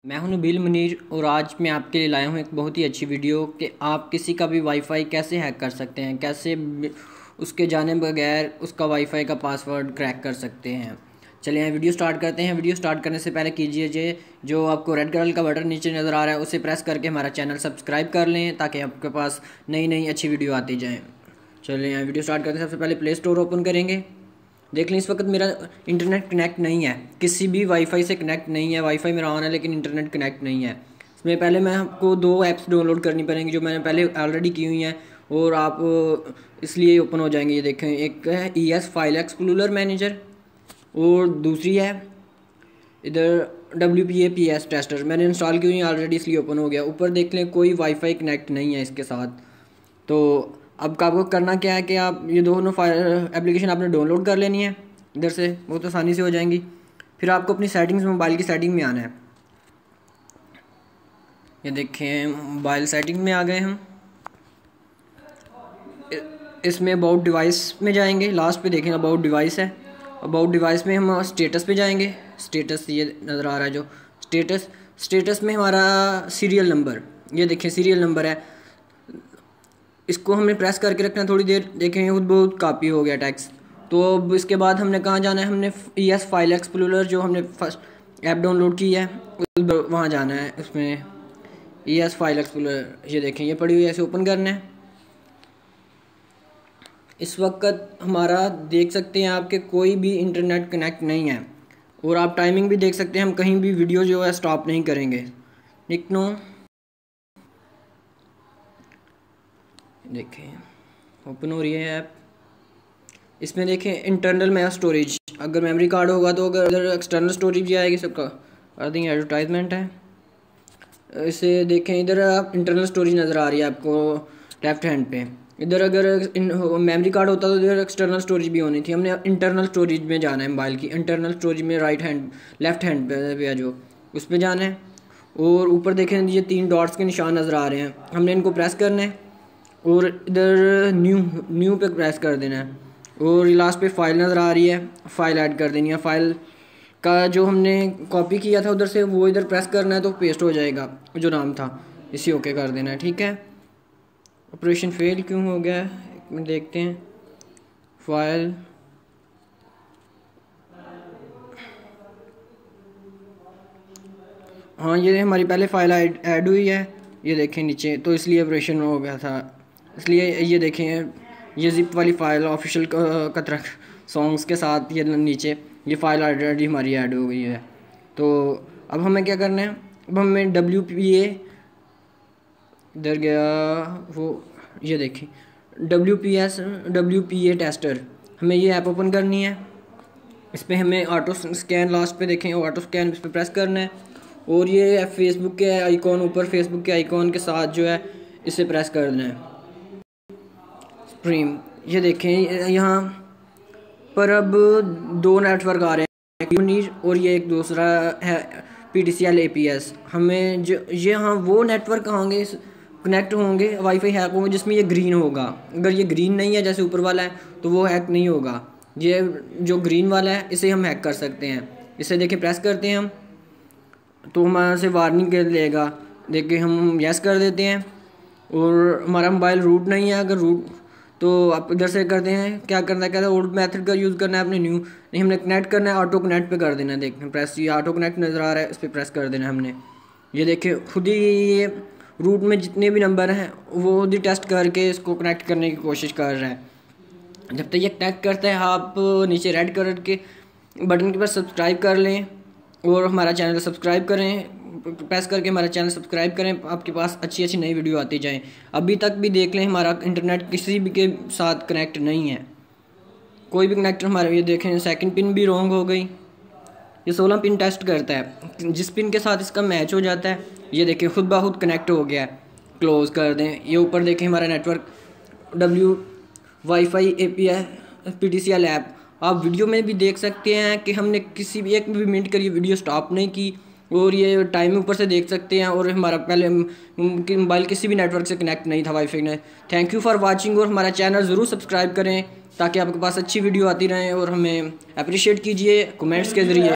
मैं हूं नबील मुनीर और आज मैं आपके लिए लाया हूं एक बहुत ही अच्छी वीडियो कि आप किसी का भी वाईफाई कैसे हैक कर सकते हैं, कैसे उसके जाने बगैर उसका वाईफाई का पासवर्ड क्रैक कर सकते हैं। चलिए यहाँ वीडियो स्टार्ट करते हैं। वीडियो स्टार्ट करने से पहले कीजिए जो आपको रेड कलर का बटन नीचे नज़र आ रहा है उसे प्रेस करके हमारा चैनल सब्सक्राइब कर लें ताकि आपके पास नई नई अच्छी वीडियो आती जाएँ। चलिए यहाँ वीडियो स्टार्ट करते हैं। सबसे पहले प्ले स्टोर ओपन करेंगे। देख लें इस वक्त मेरा इंटरनेट कनेक्ट नहीं है, किसी भी वाईफाई से कनेक्ट नहीं है। वाईफाई मेरा ऑन है लेकिन इंटरनेट कनेक्ट नहीं है। इसमें पहले मैं आपको 2 ऐप्स डाउनलोड करनी पड़ेंगी जो मैंने पहले ऑलरेडी की हुई हैं और आप इसलिए ओपन हो जाएंगे। ये देखें, एक है ES फाइल एक्सप्लोरर मैनेजर और दूसरी है इधर WPA टेस्टर। मैंने इंस्टॉल की हुई है ऑलरेडी इसलिए ओपन हो गया। ऊपर देख लें कोई वाईफाई कनेक्ट नहीं है इसके साथ। तो अब आपको करना क्या है कि आप ये दोनों एप्लीकेशन आपने डाउनलोड कर लेनी है, इधर से बहुत आसानी से हो जाएंगी। फिर आपको अपनी सेटिंग्स, मोबाइल की सेटिंग में आना है। ये देखें मोबाइल सेटिंग में आ गए हम। इसमें अबाउट डिवाइस में जाएंगे, लास्ट पे देखें अबाउट डिवाइस है। अबाउट डिवाइस में हम स्टेटस पे जाएंगे। स्टेटस ये नज़र आ रहा है जो स्टेटस में हमारा सीरियल नंबर, ये देखें सीरियल नंबर है, इसको हमने प्रेस करके रखना है थोड़ी देर। देखें खुद बहुत कापी हो गया टेक्स्ट। तो अब इसके बाद हमने कहाँ जाना है, हमने ES फाइल एक्सप्लोरर जो हमने फर्स्ट ऐप डाउनलोड की है वहाँ जाना है। उसमें ES फाइल एक्सप्लोरर ये देखें ये पड़ी हुई है, ऐसे ओपन करना है। इस वक्त हमारा देख सकते हैं आपके कोई भी इंटरनेट कनेक्ट नहीं है और आप टाइमिंग भी देख सकते हैं। हम कहीं भी वीडियो जो है स्टॉप नहीं करेंगे। निकनो देखें ओपन हो रही है ऐप। इसमें देखें इंटरनल मेगा स्टोरेज, अगर मेमोरी कार्ड होगा तो अगर एक्सटर्नल स्टोरेज भी आएगी सबका। अर्थिंग एडवर्टाइजमेंट है। इसे देखें इधर आप इंटरनल स्टोरेज नज़र आ रही है आपको लेफ्ट हैंड पे। इधर अगर मेमोरी कार्ड होता तो इधर एक्सटर्नल स्टोरेज भी होनी थी। हमने इंटरनल स्टोरेज में जाना है। मोबाइल की इंटरनल स्टोरेज में लेफ्ट हैंड पे जो उस पर जाना है। और ऊपर देखें ये 3 डॉट्स के निशान नज़र आ रहे हैं, हमने इनको प्रेस करना है और इधर न्यू पे प्रेस कर देना है। और लास्ट पे फाइल नज़र आ रही है, फाइल ऐड कर देनी है। फाइल का जो हमने कॉपी किया था उधर से वो इधर प्रेस करना है तो पेस्ट हो जाएगा जो नाम था, इसी ओके कर देना है। ठीक है, ऑपरेशन फेल क्यों हो गया है एक मिनट देखते हैं। फाइल हाँ ये हमारी पहले फाइल ऐड हुई है, ये देखें नीचे, तो इसलिए ऑपरेशन हो गया था। इसलिए ये देखें ये जिप वाली फ़ाइल ऑफिशियल कतरक सॉन्ग्स के साथ ये नीचे ये फ़ाइल ऑलरेडी हमारी ऐड हो गई है। तो अब हमें क्या करना है, अब हमें WPA इधर गया वो, ये देखें WPA टेस्टर, हमें ये ऐप ओपन करनी है। इस पर हमें ऑटो स्कैन, लास्ट पे देखें ऑटो स्कैन, इस पर प्रेस करना है और ये फेसबुक के आइकॉन, ऊपर फेसबुक के आइकॉन के साथ जो है इसे प्रेस कर देना है। स्ट्रीम ये देखें यहाँ पर अब 2 नेटवर्क आ रहे हैं और ये एक दूसरा है PTCL APS। हमें जो ये हाँ वो नेटवर्क होंगे कनेक्ट होंगे, वाईफाई हैक होंगे जिसमें ये ग्रीन होगा। अगर ये ग्रीन नहीं है जैसे ऊपर वाला है तो वो हैक नहीं होगा। ये जो ग्रीन वाला है इसे हम हैक कर सकते हैं। इसे देखें प्रेस करते हैं हम तो हमारे से वार्निंग कर लेगा। देखिए हम यस कर देते हैं और हमारा मोबाइल रूट नहीं है। अगर रूट तो आप इधर से करते हैं, क्या करना है, कहते हैं ओल्ड मेथड का यूज़ करना है अपने न्यू नहीं, हमने कनेक्ट करना है, ऑटो कनेक्ट पे कर देना है। देखें प्रेस, ये ऑटो कनेक्ट नज़र आ रहा है, इस पर प्रेस कर देना है हमने। ये देखें खुद ही ये रूट में जितने भी नंबर हैं वो खुद ही टेस्ट करके इसको कनेक्ट करने की कोशिश कर रहा है। जब तक ये कनेक्ट करता है आप नीचे रेड कलर के बटन के पास सब्सक्राइब कर लें और हमारा चैनल सब्सक्राइब करें, प्रेस करके हमारा चैनल सब्सक्राइब करें, आपके पास अच्छी अच्छी नई वीडियो आती जाएं। अभी तक भी देख लें हमारा इंटरनेट किसी भी के साथ कनेक्ट नहीं है, कोई भी कनेक्टर हमारा। ये देखें सेकंड पिन भी रॉन्ग हो गई। ये 16 पिन टेस्ट करता है, जिस पिन के साथ इसका मैच हो जाता है ये देखें खुद ब खुद कनेक्ट हो गया है। क्लोज़ कर दें। ये ऊपर देखें हमारा network wifi API PTCL app. आप वीडियो में भी देख सकते हैं कि हमने किसी भी 1 भी मिनट के लिए वीडियो स्टॉप नहीं की और ये टाइम ऊपर से देख सकते हैं। और हमारा पहले मोबाइल किसी भी नेटवर्क से कनेक्ट नहीं था वाईफाई ने। थैंक यू फॉर वाचिंग और हमारा चैनल ज़रूर सब्सक्राइब करें ताकि आपके पास अच्छी वीडियो आती रहें और हमें अप्रिशिएट कीजिए कमेंट्स के ज़रिए।